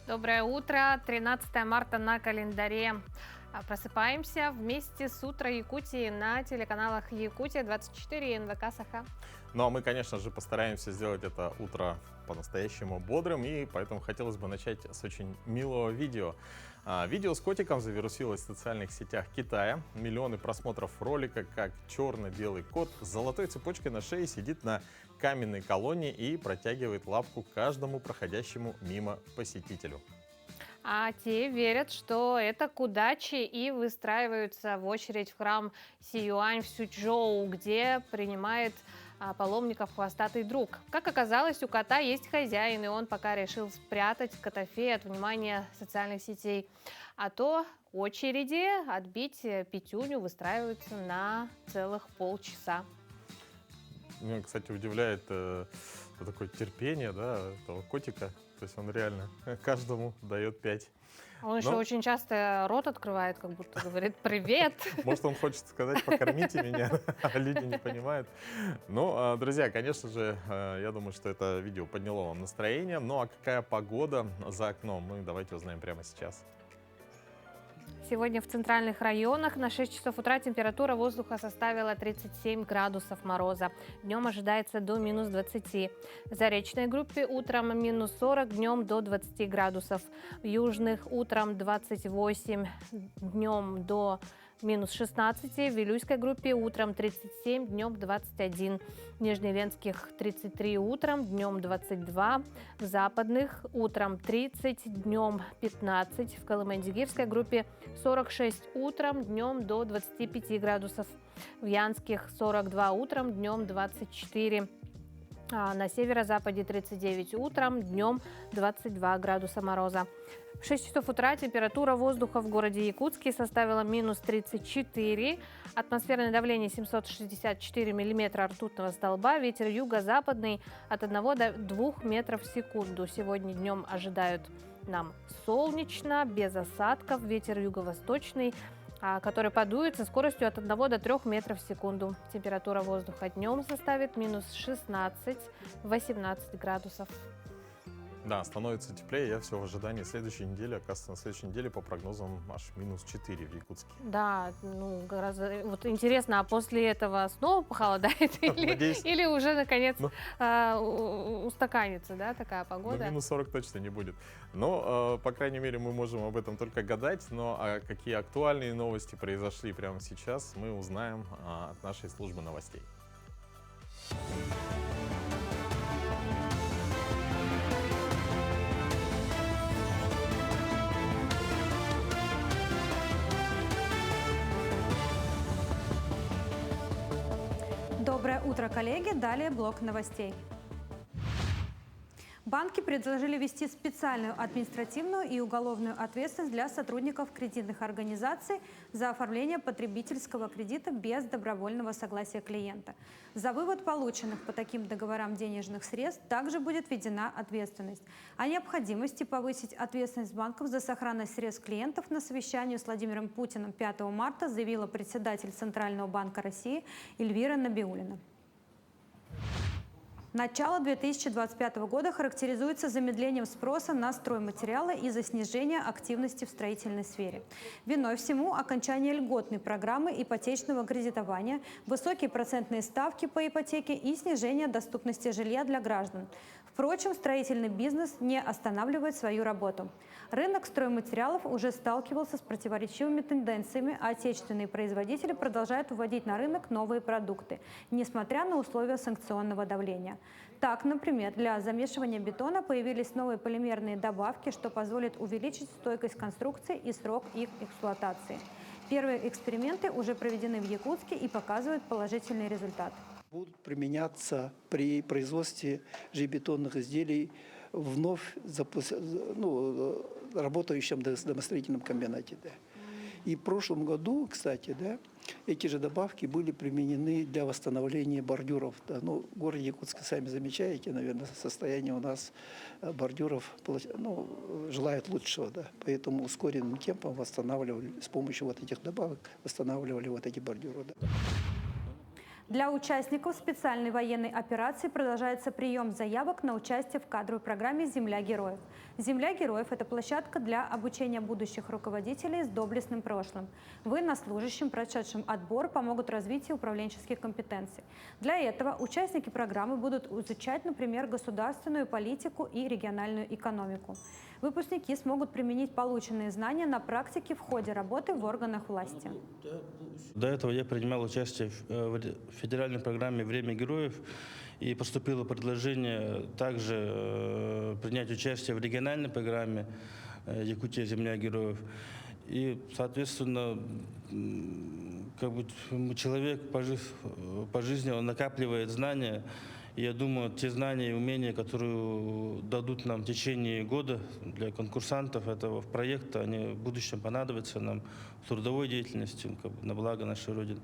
Доброе утро. 13 марта на календаре. Просыпаемся вместе с «Утро Якутии» на телеканалах Якутия-24 и НВК Саха. Ну а мы, конечно же, постараемся сделать это утро по-настоящему бодрым, и поэтому хотелось бы начать с очень милого видео. Видео с котиком завирусилось в социальных сетях Китая. Миллионы просмотров ролика, как черно-белый кот с золотой цепочкой на шее сидит на каменной колонне и протягивает лапку каждому проходящему мимо посетителю. А те верят, что это к удаче, и выстраиваются в очередь в храм Сиюань в Сючжоу, где принимает паломников хвостатый друг. Как оказалось, у кота есть хозяин, и он пока решил спрятать котофея от внимания социальных сетей. А то очереди отбить пятюню выстраиваются на целых полчаса. Меня, кстати, удивляет вот такое терпение, да, этого котика. То есть он реально каждому дает 5. Он еще очень часто рот открывает, как будто говорит «привет». Может, он хочет сказать «покормите меня», а люди не понимают. Ну, друзья, конечно же, я думаю, что это видео подняло вам настроение. Ну, а какая погода за окном, мы давайте узнаем прямо сейчас. Сегодня в центральных районах на 6 часов утра температура воздуха составила 37 градусов мороза. Днем ожидается до минус 20. В заречной группе утром минус 40, днем до 20 градусов. В южных утром 28, днем до минус 16. В Вилюйской группе утром 37, днем 21. В Нижневенских 33 утром, днем 22. В западных утром 30, днем 15. В Колымендигирской группе 46 утром, днем до 25 градусов. В Янских 42 утром, днем 24. А на северо-западе 39 утром, днем 22 градуса мороза. В 6 часов утра температура воздуха в городе Якутске составила минус 34, атмосферное давление 764 миллиметра ртутного столба, ветер юго-западный от 1 до 2 метров в секунду. Сегодня днем ожидают нам солнечно, без осадков, ветер юго-восточный, который подует со скоростью от 1 до 3 метров в секунду. Температура воздуха днем составит минус 16-18 градусов. Да, становится теплее, я все в ожидании следующей недели. Оказывается, на следующей неделе по прогнозам аж минус 4 в Якутске. Да, ну, гораздо... Вот интересно, а после этого снова похолодает или уже, наконец, устаканится, да, такая погода? Ну, минус 40 точно не будет. Но, по крайней мере, мы можем об этом только гадать. Но какие актуальные новости произошли прямо сейчас, мы узнаем от нашей службы новостей. Доброе утро, коллеги! Далее блок новостей. Банки предложили ввести специальную административную и уголовную ответственность для сотрудников кредитных организаций за оформление потребительского кредита без добровольного согласия клиента. За вывод полученных по таким договорам денежных средств также будет введена ответственность. О необходимости повысить ответственность банков за сохранность средств клиентов на совещании с Владимиром Путиным 5 марта заявила председатель Центрального банка России Эльвира Набиуллина. Начало 2025 года характеризуется замедлением спроса на стройматериалы из-за снижения активности в строительной сфере. Виной всему окончание льготной программы ипотечного кредитования, высокие процентные ставки по ипотеке и снижение доступности жилья для граждан. Впрочем, строительный бизнес не останавливает свою работу. Рынок стройматериалов уже сталкивался с противоречивыми тенденциями, а отечественные производители продолжают вводить на рынок новые продукты, несмотря на условия санкционного давления. Так, например, для замешивания бетона появились новые полимерные добавки, что позволит увеличить стойкость конструкций и срок их эксплуатации. Первые эксперименты уже проведены в Якутске и показывают положительный результат. Будут применяться при производстве железобетонных изделий вновь работающем домостроительном комбинате. Да. И в прошлом году, кстати, да, эти же добавки были применены для восстановления бордюров. Да. Ну, в городе Якутске, сами замечаете, наверное, состояние у нас бордюров желает лучшего. Да. Поэтому ускоренным темпом восстанавливали, с помощью вот этих добавок восстанавливали вот эти бордюры. Да. Для участников специальной военной операции продолжается прием заявок на участие в кадровой программе «Земля героев». «Земля героев» – это площадка для обучения будущих руководителей с доблестным прошлым. Военнослужащим, прошедшим отбор, помогут развитию управленческих компетенций. Для этого участники программы будут изучать, например, государственную политику и региональную экономику. Выпускники смогут применить полученные знания на практике в ходе работы в органах власти. До этого я принимал участие в федеральной программе «Время героев», и поступило предложение также принять участие в региональной программе «Якутия. Земля героев». И, соответственно, человек по жизни он накапливает знания. И я думаю, те знания и умения, которые дадут нам в течение года для конкурсантов этого проекта, они в будущем понадобятся нам в трудовой деятельности на благо нашей Родины.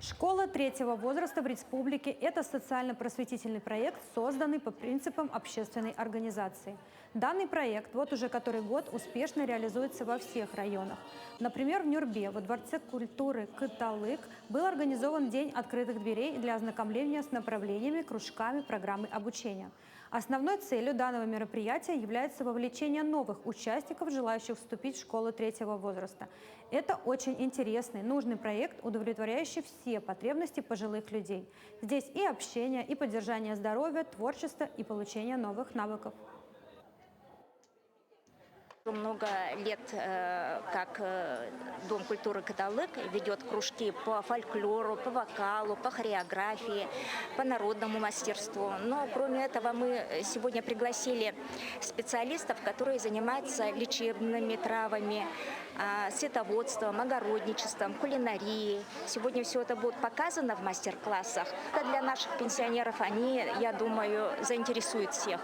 Школа третьего возраста в республике – это социально-просветительный проект, созданный по принципам общественной организации. Данный проект вот уже который год успешно реализуется во всех районах. Например, в Нюрбе во Дворце культуры «Кыталык» был организован День открытых дверей для ознакомления с направлениями, кружками программы обучения. Основной целью данного мероприятия является вовлечение новых участников, желающих вступить в школу третьего возраста. Это очень интересный, нужный проект, удовлетворяющий все потребности пожилых людей. Здесь и общение, и поддержание здоровья, творчество, и получение новых навыков. Много лет, как Дом культуры «Кыталык» ведет кружки по фольклору, по вокалу, по хореографии, по народному мастерству. Но кроме этого мы сегодня пригласили специалистов, которые занимаются лечебными травами, садоводством, огородничеством, кулинарией. Сегодня все это будет показано в мастер-классах. Это для наших пенсионеров, они, я думаю, заинтересуют всех.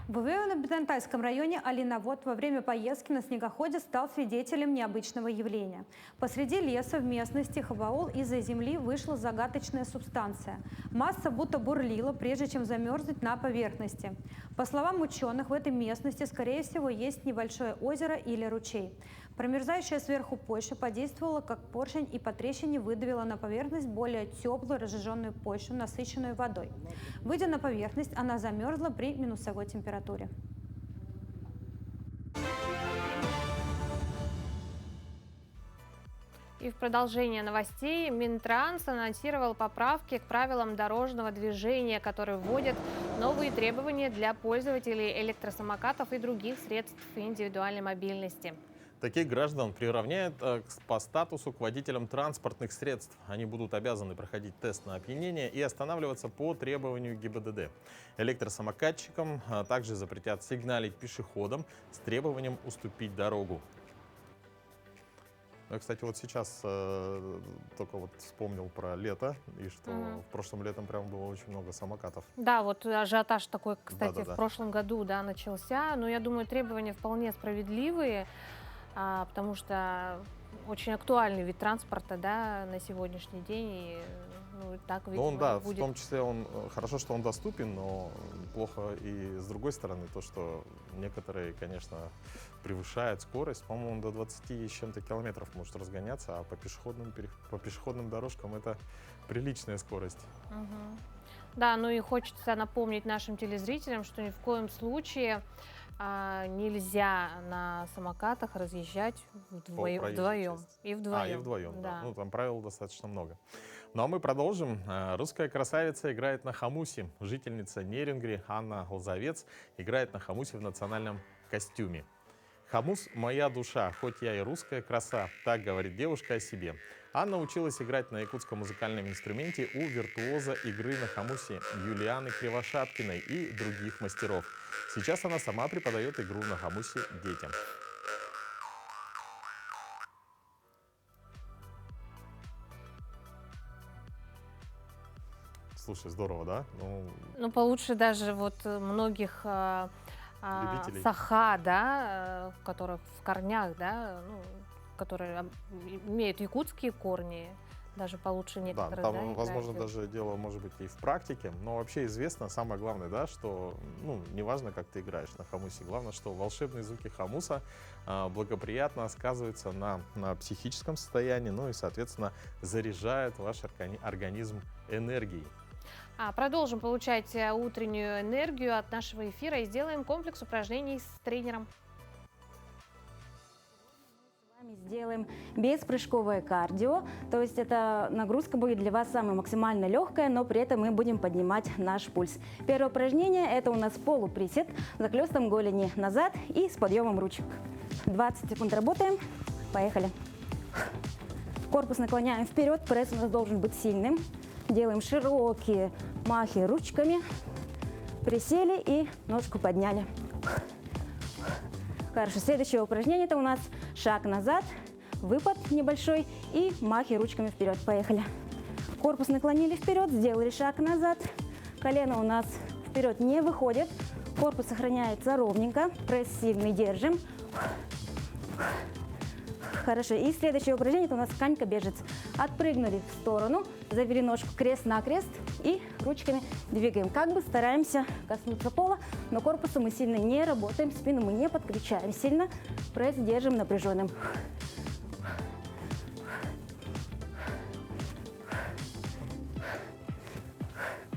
В Иваново-Бентальском районе оленовод во время поездки на снегоходе стал свидетелем необычного явления. Посреди леса в местности Хабаул из-за земли вышла загадочная субстанция. Масса будто бурлила, прежде чем замерзнуть на поверхности. По словам ученых, в этой местности, скорее всего, есть небольшое озеро или ручей. Промерзающая сверху почва подействовала как поршень и по трещине выдавила на поверхность более теплую разжиженную почву, насыщенную водой. Выйдя на поверхность, она замерзла при минусовой температуре. И в продолжение новостей Минтранс анонсировал поправки к правилам дорожного движения, которые вводят новые требования для пользователей электросамокатов и других средств индивидуальной мобильности. Таких граждан приравняют по статусу к водителям транспортных средств. Они будут обязаны проходить тест на опьянение и останавливаться по требованию ГИБДД. Электросамокатчикам также запретят сигналить пешеходам с требованием уступить дорогу. Я, кстати, вот сейчас только вот вспомнил про лето, и что в прошлом летом прям было очень много самокатов. Да, вот ажиотаж такой, кстати, Да-да-да. в прошлом году, да, начался. Но я думаю, требования вполне справедливые, потому что очень актуальный вид транспорта, да, на сегодняшний день. И, ну, так, видимо, Ну, он, да, будет. в том числе он хорошо, что он доступен, но плохо и с другой стороны то, что некоторые, конечно, превышают скорость. По-моему, он до 20 с чем-то километров может разгоняться, а по пешеходным дорожкам это приличная скорость. Мгм. Да, ну и хочется напомнить нашим телезрителям, что ни в коем случае нельзя на самокатах разъезжать проезжей вдвоем. части. И вдвоем. И вдвоем, да. Да. Ну, там правил достаточно много. Ну, а мы продолжим. Русская красавица играет на хомусе. Жительница Нерюнгри Анна Лозовец играет на хомусе в национальном костюме. «Хомус – моя душа, хоть я и русская краса», так говорит девушка о себе. Анна училась играть на якутском музыкальном инструменте у виртуоза игры на хомусе Юлианы Кривошапкиной и других мастеров. Сейчас она сама преподает игру на хомусе детям. Слушай, здорово, да? Ну, получше даже вот многих Любителей. саха, да, которых в корнях, да, ну, которые имеют якутские корни, даже получше Да, некоторых, там, играть возможно, в- даже дело может быть и в практике, но вообще известно, самое главное, да, что, ну, неважно, как ты играешь на хомусе, главное, что волшебные звуки хомуса благоприятно сказываются на психическом состоянии, ну и, соответственно, заряжают ваш организм энергией. Продолжим получать утреннюю энергию от нашего эфира и сделаем комплекс упражнений с тренером. С вами сделаем беспрыжковое кардио, то есть эта нагрузка будет для вас самая максимально легкая, но при этом мы будем поднимать наш пульс. Первое упражнение – это у нас полуприсед с захлестом голени назад и с подъемом ручек. 20 секунд работаем. Поехали. Корпус наклоняем вперед, пресс у нас должен быть сильным. Делаем широкие махи ручками. Присели и ножку подняли. Хорошо, следующее упражнение – это у нас шаг назад, выпад небольшой и махи ручками вперед. Поехали. Корпус наклонили вперед, сделали шаг назад. Колено у нас вперед не выходит. Корпус сохраняется ровненько. Пресс сильный держим. Хорошо. И следующее упражнение – это у нас конька-бежец. Отпрыгнули в сторону, завели ножку крест-накрест и ручками двигаем. Как бы стараемся коснуться пола, но корпусом мы сильно не работаем, спину мы не подключаем сильно. Пресс держим напряженным.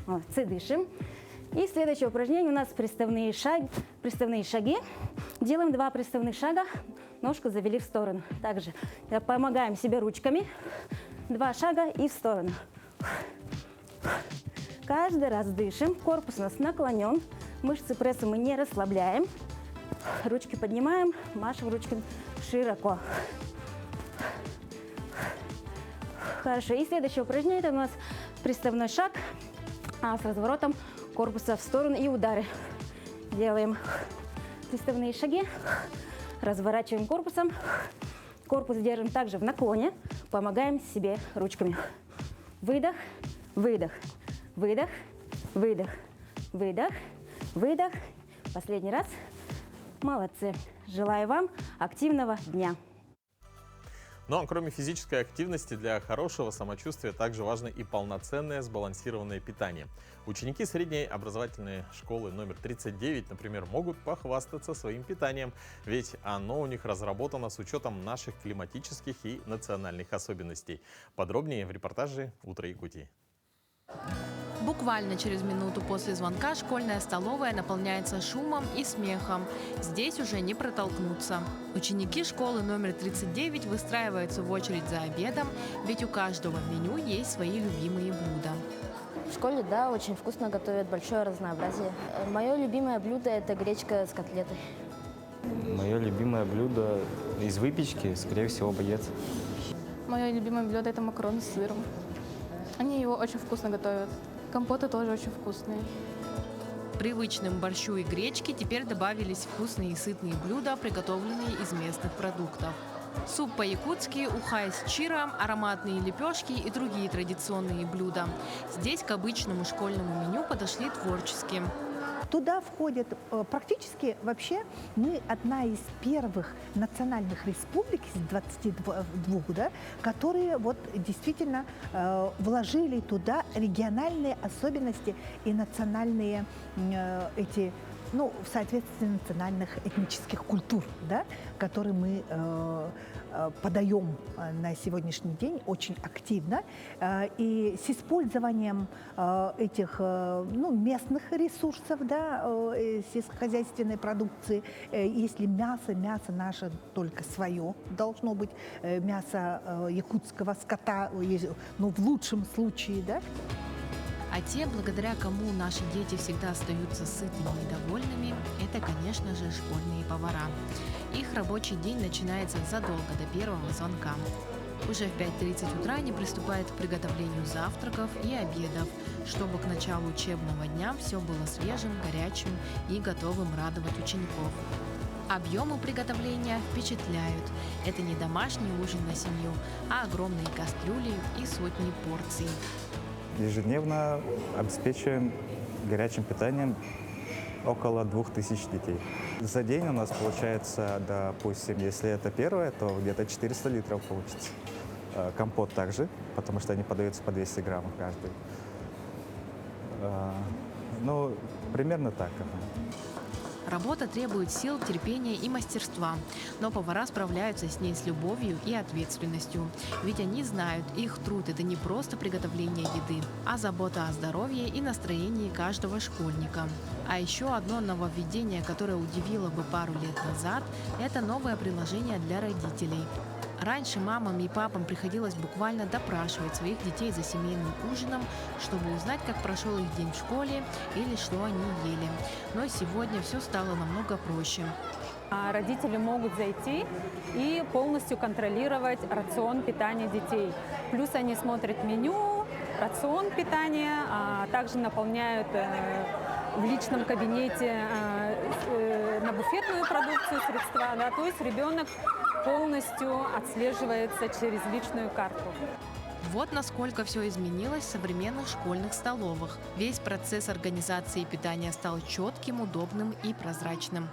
Молодцы, дышим. И следующее упражнение у нас приставные шаги. Делаем 2 приставных шага, ножку завели в сторону. Также помогаем себе ручками. 2 шага и в сторону. Каждый раз дышим, корпус у нас наклонен, мышцы пресса мы не расслабляем. Ручки поднимаем, машем ручками широко. Хорошо, и следующее упражнение – это у нас приставной шаг с разворотом корпуса в сторону и удары. Делаем приставные шаги, разворачиваем корпусом, корпус держим также в наклоне, помогаем себе ручками. Выдох, выдох, выдох, выдох, выдох, выдох. Последний раз. Молодцы. Желаю вам активного дня. Ну а кроме физической активности, для хорошего самочувствия также важно и полноценное сбалансированное питание. Ученики средней образовательной школы номер 39, например, могут похвастаться своим питанием, ведь оно у них разработано с учетом наших климатических и национальных особенностей. Подробнее в репортаже «Утро Якутии». Буквально через минуту после звонка школьная столовая наполняется шумом и смехом. Здесь уже не протолкнуться. Ученики школы номер 39 выстраиваются в очередь за обедом, ведь у каждого в меню есть свои любимые блюда. В школе, да, очень вкусно готовят, большое разнообразие. Мое любимое блюдо – это гречка с котлетой. Мое любимое блюдо из выпечки, скорее всего, боец. Мое любимое блюдо – это макароны с сыром. Они его очень вкусно готовят. Компоты тоже очень вкусные. К привычным борщу и гречке теперь добавились вкусные и сытные блюда, приготовленные из местных продуктов. Суп по-якутски, ухай с чиром, ароматные лепешки и другие традиционные блюда. Здесь к обычному школьному меню подошли творчески. Туда входят практически вообще мы одна из первых национальных республик из 22, да, которые вот действительно вложили туда региональные особенности и национальные эти, ну, в соответствии национальных этнических культур, да, которые мы подаем на сегодняшний день очень активно. И с использованием этих местных ресурсов, да, сельскохозяйственной продукции. Если мясо наше только свое должно быть, мясо якутского скота, ну, в лучшем случае, да. А те, благодаря кому наши дети всегда остаются сытыми и довольными, это, конечно же, школьные повара. Их рабочий день начинается задолго до первого звонка. Уже в 5:30 утра они приступают к приготовлению завтраков и обедов, чтобы к началу учебного дня все было свежим, горячим и готовым радовать учеников. Объемы приготовления впечатляют. Это не домашний ужин на семью, а огромные кастрюли и сотни порций. Ежедневно обеспечиваем горячим питанием около 2000 детей. За день у нас получается, допустим, если это первое, то где-то 400 литров получится. Компот также, потому что они подаются по 200 граммов каждый. Ну, примерно так. Работа требует сил, терпения и мастерства, но повара справляются с ней с любовью и ответственностью. Ведь они знают, их труд – это не просто приготовление еды, а забота о здоровье и настроении каждого школьника. А еще одно нововведение, которое удивило бы пару лет назад – это новое приложение для родителей. Раньше мамам и папам приходилось буквально допрашивать своих детей за семейным ужином, чтобы узнать, как прошел их день в школе или что они ели. Но сегодня все стало намного проще. Родители могут зайти и полностью контролировать рацион питания детей. Плюс они смотрят меню, рацион питания, а также наполняют в личном кабинете на буфетную продукцию средства. Да, то есть ребенок полностью отслеживается через личную карту. Вот насколько все изменилось в современных школьных столовых. Весь процесс организации питания стал четким, удобным и прозрачным.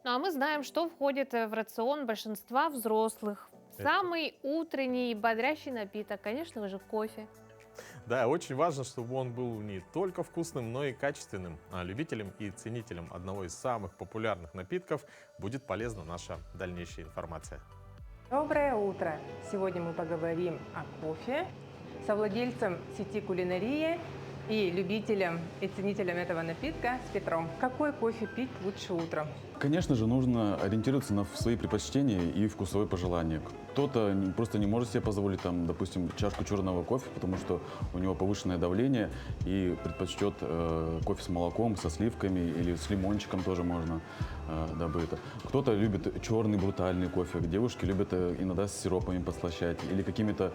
Ну а мы знаем, что входит в рацион большинства взрослых. Самый утренний бодрящий напиток, конечно же, кофе. Да, очень важно, чтобы он был не только вкусным, но и качественным. А любителям и ценителям одного из самых популярных напитков будет полезна наша дальнейшая информация. Доброе утро! Сегодня мы поговорим о кофе со владельцем сети «Кулинария» и любителем и ценителем этого напитка с Петром. Какой кофе пить лучше утром? Конечно же, нужно ориентироваться на свои предпочтения и вкусовые пожелания. Кто-то просто не может себе позволить, там, допустим, чашку черного кофе, потому что у него повышенное давление и предпочтет кофе с молоком, со сливками или с лимончиком тоже можно добыть. Кто-то любит черный брутальный кофе, девушки любят иногда с сиропами послащать или какими-то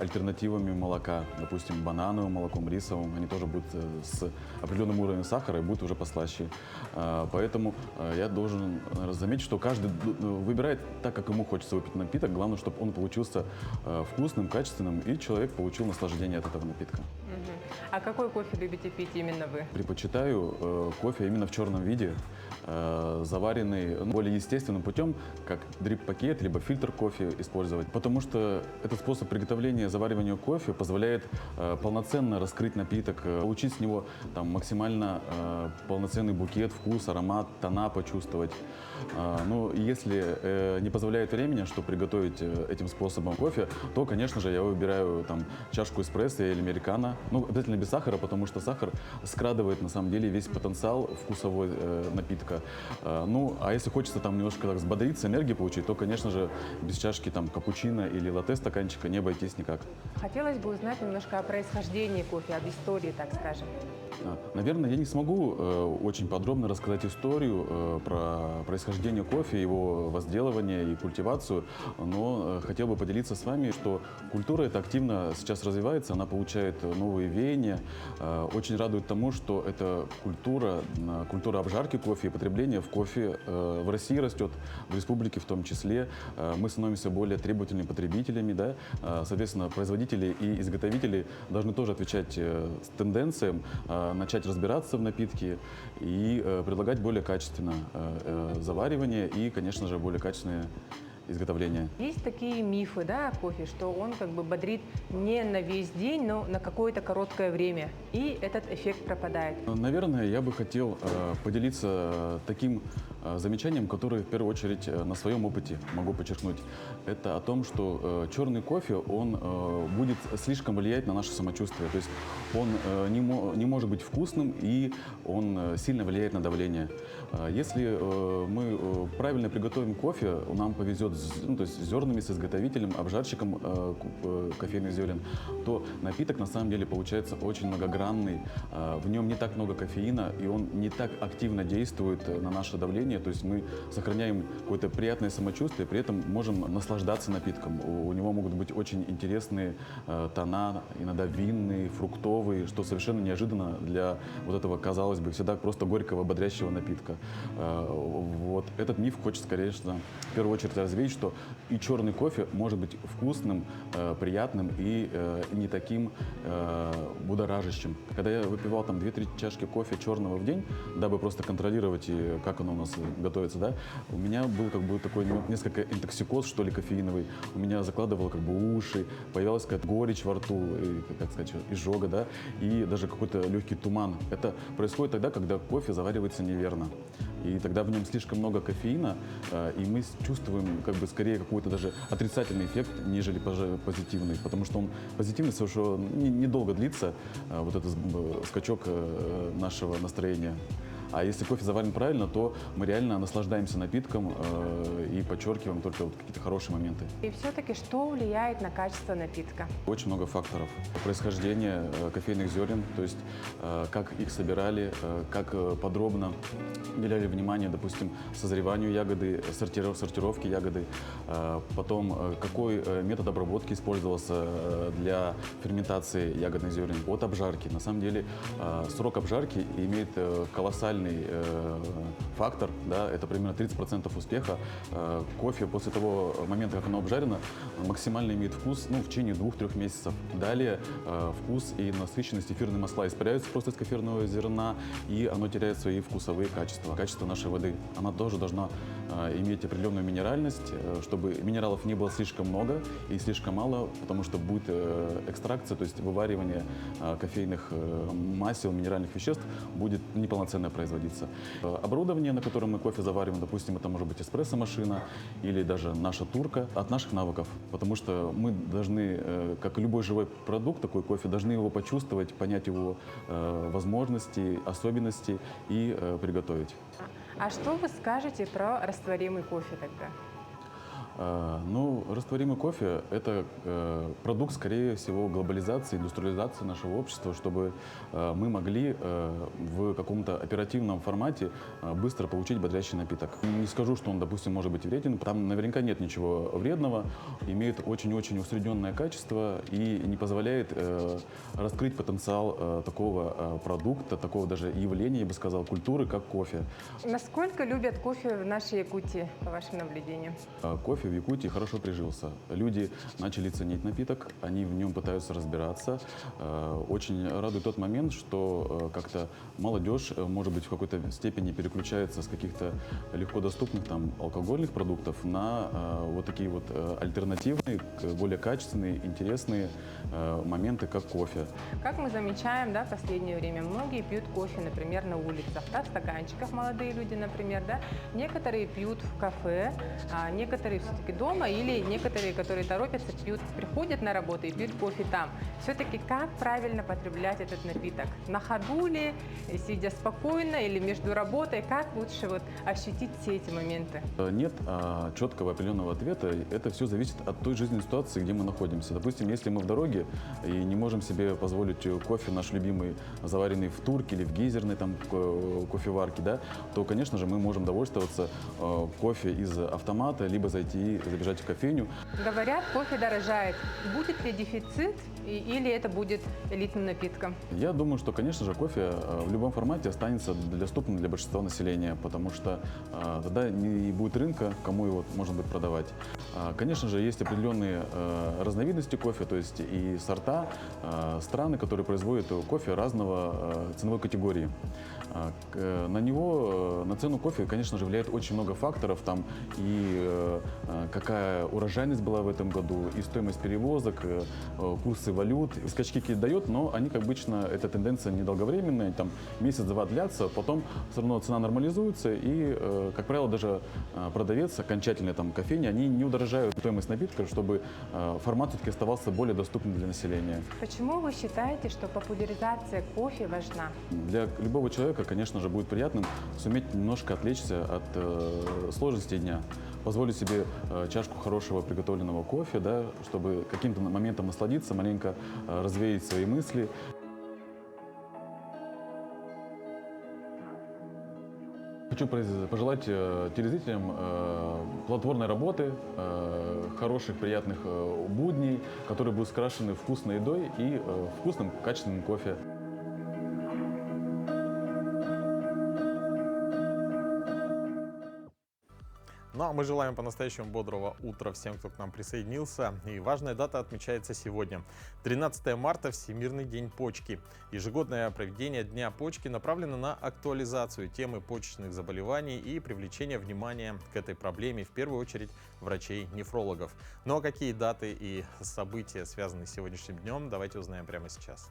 альтернативами молока, допустим, банановым молоком, рисовым, они тоже будут с определенным уровнем сахара и будут уже послаще. Поэтому я должен заметить, что каждый выбирает так, как ему хочется выпить напиток. Главное, чтобы он получился вкусным, качественным, и человек получил наслаждение от этого напитка. А какой кофе любите пить именно вы? Предпочитаю кофе именно в черном виде, заваренный более естественным путем, как дрип-пакет, либо фильтр кофе использовать. Потому что этот способ приготовления, заваривания кофе позволяет полноценно раскрыть напиток, получить с него там, максимально полноценный букет, вкус, аромат, тона почувствовать. Ну, если не позволяет времени, чтобы приготовить этим способом кофе, то, конечно же, я выбираю там, чашку эспрессо или американо. Ну, обязательно без сахара, потому что сахар скрадывает, на самом деле, весь потенциал вкусовой напитка. Ну, а если хочется там немножко так взбодриться, энергии получить, то, конечно же, без чашки там капучино или латте стаканчика не обойтись никак. Хотелось бы узнать немножко о происхождении кофе, об истории, так скажем. Наверное, я не смогу очень подробно рассказать историю про происхождение кофе, его возделывание и культивацию, но хотел бы поделиться с вами, что культура эта активно сейчас развивается, она получает новые веяния. Очень радует тому, что эта культура обжарки кофе и потребления в кофе в России растет, в республике в том числе. Мы становимся более требовательными потребителями, да? Соответственно, производители и изготовители должны тоже отвечать с тенденциям, начать разбираться в напитке и предлагать более качественное заваривание и, конечно же, более качественное изготовления. Есть такие мифы, да, о кофе, что он как бы бодрит не на весь день, но на какое-то короткое время, и этот эффект пропадает. Наверное, я бы хотел поделиться таким замечанием, которое в первую очередь на своем опыте могу подчеркнуть. Это о том, что черный кофе, он будет слишком влиять на наше самочувствие. То есть он не может быть вкусным, и он сильно влияет на давление. Если мы правильно приготовим кофе, нам повезет то есть с зернами, с изготовителем, обжарщиком кофейных зерен, то напиток на самом деле получается очень многогранный. В нем не так много кофеина, и он не так активно действует на наше давление. То есть мы сохраняем какое-то приятное самочувствие, при этом можем наслаждаться напитком. У него могут быть очень интересные тона, иногда винные, фруктовые, что совершенно неожиданно для вот этого, казалось бы, всегда просто горького, бодрящего напитка. Вот этот миф хочется, конечно, в первую очередь развеять, что и черный кофе может быть вкусным, приятным и не таким будоражащим. Когда я выпивал там 2-3 чашки кофе черного в день, дабы просто контролировать, как оно у нас готовится, да, у меня был как бы такой несколько интоксикоз, что ли, кофеиновый. У меня закладывало как бы уши, появилась какая-то горечь во рту, и, как сказать, изжога, да, и даже какой-то легкий туман. Это происходит тогда, когда кофе заваривается неверно. И тогда в нем слишком много кофеина, и мы чувствуем как бы скорее какой-то даже отрицательный эффект, нежели позитивный, потому что он позитивный совершенно недолго длится, вот этот скачок нашего настроения. А если кофе заварен правильно, то мы реально наслаждаемся напитком и подчеркиваем только вот какие-то хорошие моменты. И все-таки что влияет на качество напитка? Очень много факторов. Происхождение кофейных зерен, то есть как их собирали, как подробно уделяли внимание, допустим, созреванию ягоды, сортировке ягоды, потом какой метод обработки использовался для ферментации ягодных зерен, от обжарки. На самом деле срок обжарки имеет колоссальный фактор, да, это примерно 30% успеха. Кофе после того момента, как оно обжарено, максимально имеет вкус в течение 2-3 месяцев. Далее вкус и насыщенность эфирные масла испаряются просто из кофейного зерна, и оно теряет свои вкусовые качества. Качество нашей воды, она тоже должна иметь определенную минеральность, чтобы минералов не было слишком много и слишком мало, потому что будет экстракция, то есть вываривание кофейных масел, минеральных веществ будет неполноценно производиться. Оборудование, на котором мы кофе завариваем, допустим, это может быть эспрессо-машина или даже наша турка, от наших навыков, потому что мы должны, как и любой живой продукт, такой кофе, должны его почувствовать, понять его возможности, особенности и приготовить. А что вы скажете про растворимый кофе тогда? Ну, растворимый кофе – это продукт, скорее всего, глобализации, индустриализации нашего общества, чтобы мы могли в каком-то оперативном формате быстро получить бодрящий напиток. Не скажу, что он, допустим, может быть вреден, там наверняка нет ничего вредного, имеет очень-очень усредненное качество и не позволяет раскрыть потенциал такого продукта, такого даже явления, я бы сказал, культуры, как кофе. Насколько любят кофе в нашей Якутии, по вашим наблюдениям? Кофе в Якутии хорошо прижился. Люди начали ценить напиток, они в нем пытаются разбираться. Очень радует тот момент, что как-то молодежь, может быть, в какой-то степени переключается с каких-то легко доступных там алкогольных продуктов на вот такие вот альтернативные, более качественные, интересные моменты, как кофе. Как мы замечаем, да, в последнее время многие пьют кофе, например, на улицах, да, в стаканчиках, молодые люди, например, да. Некоторые пьют в кафе, а некоторые все-таки дома, или некоторые, которые торопятся, пьют, приходят на работу и пьют кофе там. Все-таки как правильно потреблять этот напиток? На ходу ли, сидя спокойно, или между работой? Как лучше вот ощутить все эти моменты? Нет четкого определенного ответа. Это все зависит от той жизненной ситуации, где мы находимся. Допустим, если мы в дороге и не можем себе позволить кофе наш любимый, заваренный в турке или в гейзерной там кофеварке, да, то, конечно же, мы можем довольствоваться кофе из автомата, либо зайти, забежать в кофейню. Говорят, кофе дорожает. Будет ли дефицит или это будет элитным напитком? Я думаю, что, конечно же, кофе в любом формате останется доступным для большинства населения, потому что тогда не будет рынка, кому его можно будет продавать. Конечно же, есть определенные разновидности кофе, то есть и сорта, страны, которые производят кофе разного ценовой категории. На него, на цену кофе, конечно же, влияет очень много факторов, там и какая урожайность была в этом году, и стоимость перевозок, курсы валют. Скачки какие-то дает, но они, как обычно, эта тенденция недолговременная, там месяц-два длятся, потом все равно цена нормализуется, и, как правило, даже продавец, окончательные там кофейни, они не удорожают стоимость напитка, чтобы формат все-таки оставался более доступным для населения. Почему вы считаете, что популяризация кофе важна? Для любого человека, конечно же, будет приятным суметь немножко отвлечься от сложностей дня, позволить себе чашку хорошего приготовленного кофе, да, чтобы каким-то моментом насладиться, маленько развеять свои мысли. Хочу пожелать телезрителям плодотворной работы, хороших, приятных будней, которые будут скрашены вкусной едой и вкусным, качественным кофе. Ну а мы желаем по-настоящему бодрого утра всем, кто к нам присоединился. И важная дата отмечается сегодня. 13 марта – Всемирный день почки. Ежегодное проведение Дня почки направлено на актуализацию темы почечных заболеваний и привлечение внимания к этой проблеме, в первую очередь, врачей-нефрологов. Ну а какие даты и события связаны с сегодняшним днем, давайте узнаем прямо сейчас.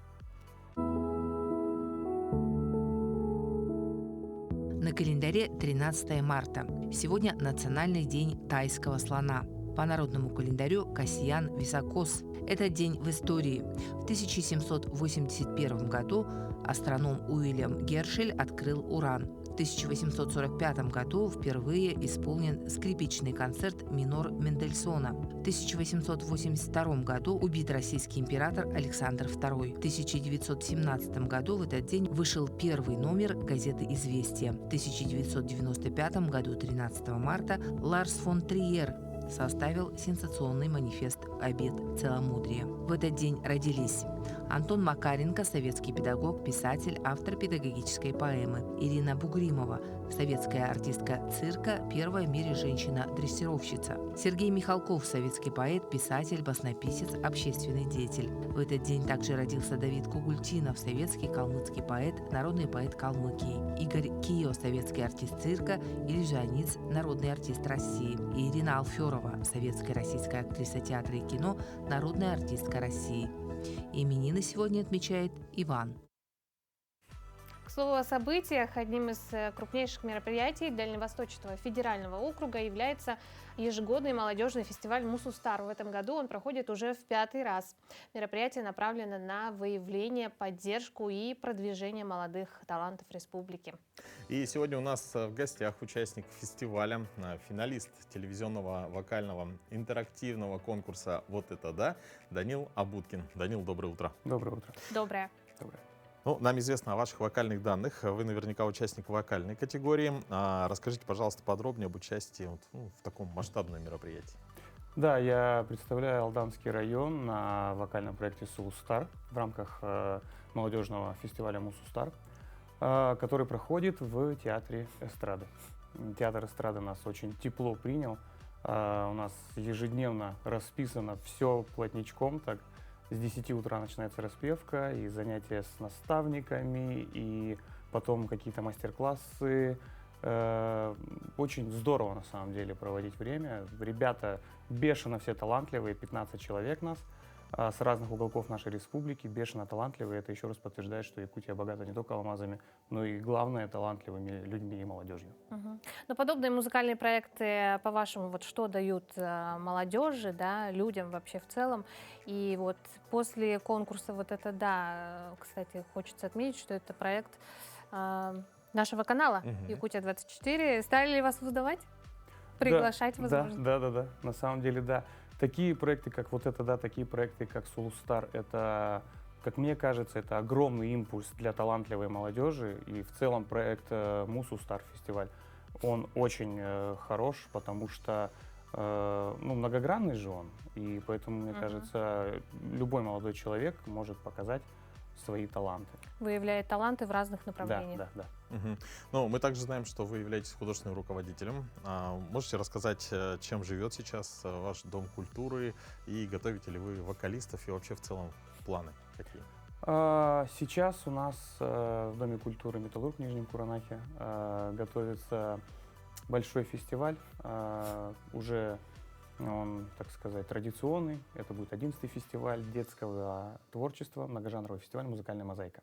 На календаре 13 марта. Сегодня Национальный день тайского слона. По народному календарю Касьян Високос. Этот день в истории. В 1781 году астроном Уильям Гершель открыл уран. В 1845 году впервые исполнен скрипичный концерт минор Мендельсона. В 1882 году убит российский император Александр II. В 1917 году в этот день вышел первый номер газеты «Известия». В 1995 году, 13 марта, Ларс фон Триер составил сенсационный манифест «Обет целомудрия». В этот день родились Антон Макаренко, советский педагог, писатель, автор педагогической поэмы; Ирина Бугримова, советская артистка цирка, первая в мире женщина-дрессировщица; Сергей Михалков, советский поэт, писатель, баснописец, общественный деятель. В этот день также родился Давид Кугультинов, советский калмыцкий поэт, народный поэт Калмыкии; Игорь Кио, советский артист цирка, иллюзионист, народный артист России; и Ирина Алферова, советская российская актриса театра и кино, народная артистка России. Именины сегодня отмечает Иван. К слову о событиях, одним из крупнейших мероприятий Дальневосточного федерального округа является ежегодный молодежный фестиваль «Мусустар». В этом году он проходит уже в 5-й раз. Мероприятие направлено на выявление, поддержку и продвижение молодых талантов республики. И сегодня у нас в гостях участник фестиваля, финалист телевизионного вокального интерактивного конкурса «Вот это да» Данил Абуткин. Данил, доброе утро. Доброе утро. Доброе. Доброе. Ну, нам известно о ваших вокальных данных. Вы наверняка участник вокальной категории. Расскажите, пожалуйста, подробнее об участии в таком масштабном мероприятии. Да, я представляю Алданский район на вокальном проекте «Сулустар» в рамках молодежного фестиваля «Мусустар», который проходит в Театре эстрады. Театр эстрады нас очень тепло принял. У нас ежедневно расписано все плотничком, так. С 10 утра начинается распевка, и занятия с наставниками, и потом какие-то мастер-классы. Очень здорово, на самом деле, проводить время. Ребята бешено все талантливые, 15 человек нас, с разных уголков нашей республики, бешено талантливые. Это еще раз подтверждает, что Якутия богата не только алмазами, но и, главное, талантливыми людьми и молодежью. Но подобные музыкальные проекты, по-вашему, вот что дают молодежи, да, людям вообще в целом? И вот после конкурса «Вот это да», кстати, хочется отметить, что это проект нашего канала «Якутия-24». Стали ли вас выдавать? Приглашать, возможно? Да. На самом деле, да. Такие проекты, как «Вот это да», такие проекты, как «Сулустар», это, как мне кажется, это огромный импульс для талантливой молодежи. И в целом проект «Мусустар» фестиваль, он очень хорош, потому что многогранный же он. И поэтому, мне кажется, любой молодой человек может показать свои таланты. Выявляет таланты в разных направлениях. Да. Ну, мы также знаем, что вы являетесь художественным руководителем. Можете рассказать, чем живет сейчас ваш Дом культуры, и готовите ли вы вокалистов, и вообще в целом планы какие? Сейчас у нас в Доме культуры «Металлург» в Нижнем Куранахе готовится большой фестиваль. Уже он, так сказать, традиционный. Это будет 11-й фестиваль детского творчества, многожанровый фестиваль «Музыкальная мозаика».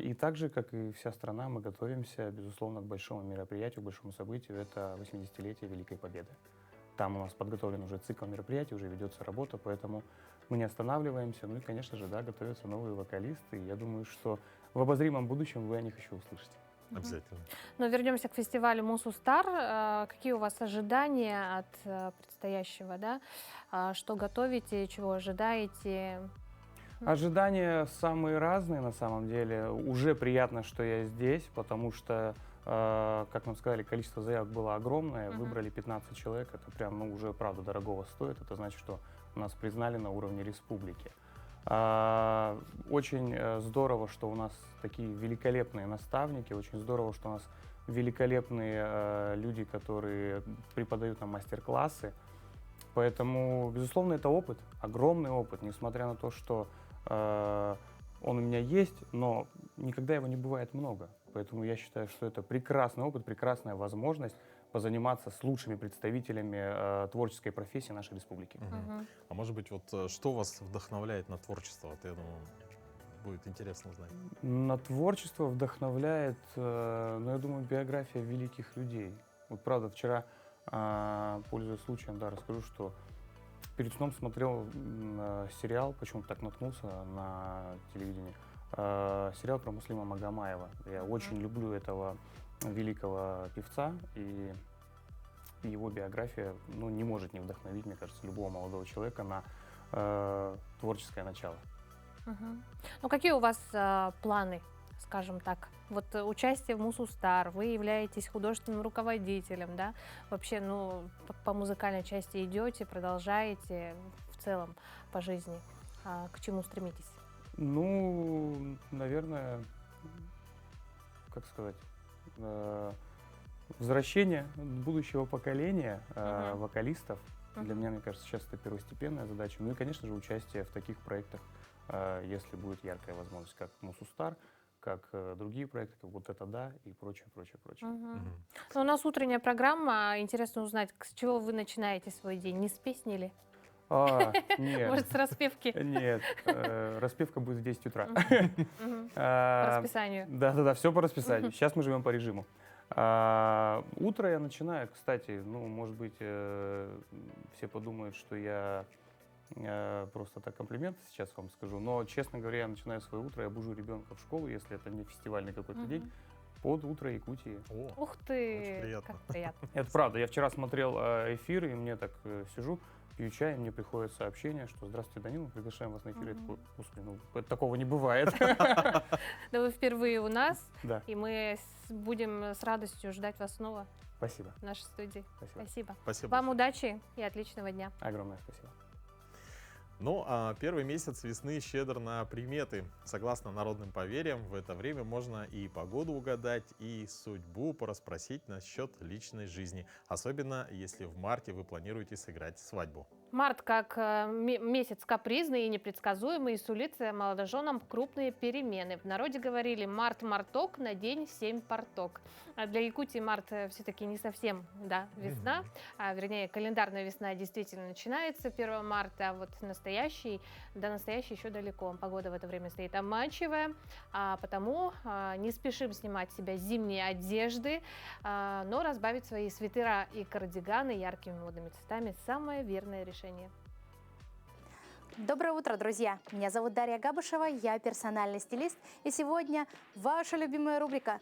И так же, как и вся страна, мы готовимся, безусловно, к большому мероприятию, к большому событию. Это 80-летие Великой Победы. Там у нас подготовлен уже цикл мероприятий, уже ведется работа, поэтому мы не останавливаемся. Ну и, конечно же, да, готовятся новые вокалисты. И я думаю, что в обозримом будущем вы о них еще услышите. Обязательно. Но вернемся к фестивалю «Мусустар». Какие у вас ожидания от предстоящего, да? Что готовите, чего ожидаете? Ожидания самые разные, на самом деле. Уже приятно, что я здесь, потому что, как нам сказали, количество заявок было огромное. Выбрали 15 человек. Это прям, уже, правда, дорогого стоит. Это значит, что нас признали на уровне республики. Очень здорово, что у нас такие великолепные наставники, очень здорово, что у нас великолепные люди, которые преподают нам мастер-классы. Поэтому, безусловно, это опыт, огромный опыт, несмотря на то, что он у меня есть, но никогда его не бывает много. Поэтому я считаю, что это прекрасный опыт, прекрасная возможность позаниматься с лучшими представителями творческой профессии нашей республики. А может быть, вот что вас вдохновляет на творчество? Вот, я думаю, будет интересно узнать. На творчество вдохновляет, ну, я думаю, биография великих людей. Вот правда, вчера, пользуясь случаем, да, расскажу, что перед сном смотрел сериал, почему-то так наткнулся на телевидении, сериал про Муслима Магомаева. Я очень люблю этого великого певца, и его биография, ну, не может не вдохновить, мне кажется, любого молодого человека на творческое начало. Ну, какие у вас планы, скажем так? Вот участие в Мусустар, вы являетесь художественным руководителем, да? Вообще, ну, по музыкальной части идете, продолжаете в целом по жизни. К чему стремитесь? Ну, наверное, как сказать, возвращение будущего поколения вокалистов. Для меня, мне кажется, сейчас это первостепенная задача. Ну и, конечно же, участие в таких проектах, если будет яркая возможность, как Мусустар, как другие проекты, как вот это да и прочее, прочее, прочее. Ну, у нас утренняя программа. Интересно узнать, с чего вы начинаете свой день? Не с песни ли? Нет. Может, с распевки? Нет, распевка будет в 10 утра. По расписанию. Да, все по расписанию. Сейчас мы живем по режиму. Утро я начинаю, кстати, ну, может быть, все подумают, что я просто так комплимент сейчас вам скажу, но, честно говоря, я начинаю свое утро, я бужу ребенка в школу, если это не фестивальный какой-то день, под утро Якутии. Ух ты, очень приятно. как приятно. Это правда, я вчера смотрел эфир, и мне так сижу, пью чай, и мне приходит сообщение, что «Здравствуйте, Данил, мы приглашаем вас на эфир». Я такой: господи, ну, такого не бывает. Да, вы впервые у нас, Да. и мы будем с радостью ждать вас снова Спасибо. в нашей студии. Спасибо. Спасибо. Вам удачи и отличного дня. Огромное спасибо. Ну, а первый месяц весны щедр на приметы. Согласно народным поверьям, в это время можно и погоду угадать, и судьбу порасспросить насчет личной жизни. Особенно, если в марте вы планируете сыграть свадьбу. Март как месяц капризный и непредсказуемый, сулит молодоженам крупные перемены. В народе говорили: март-марток, на день 7 порток. А для Якутии март все-таки не совсем, да, весна, вернее, календарная весна действительно начинается 1 марта, а вот до настоящей еще далеко. Погода в это время стоит обманчивая, потому не спешим снимать с себя зимние одежды, но разбавить свои свитера и кардиганы яркими модными цветами – самое верное решение. Доброе утро, друзья! Меня зовут Дарья Габышева, я персональный стилист, и сегодня ваша любимая рубрика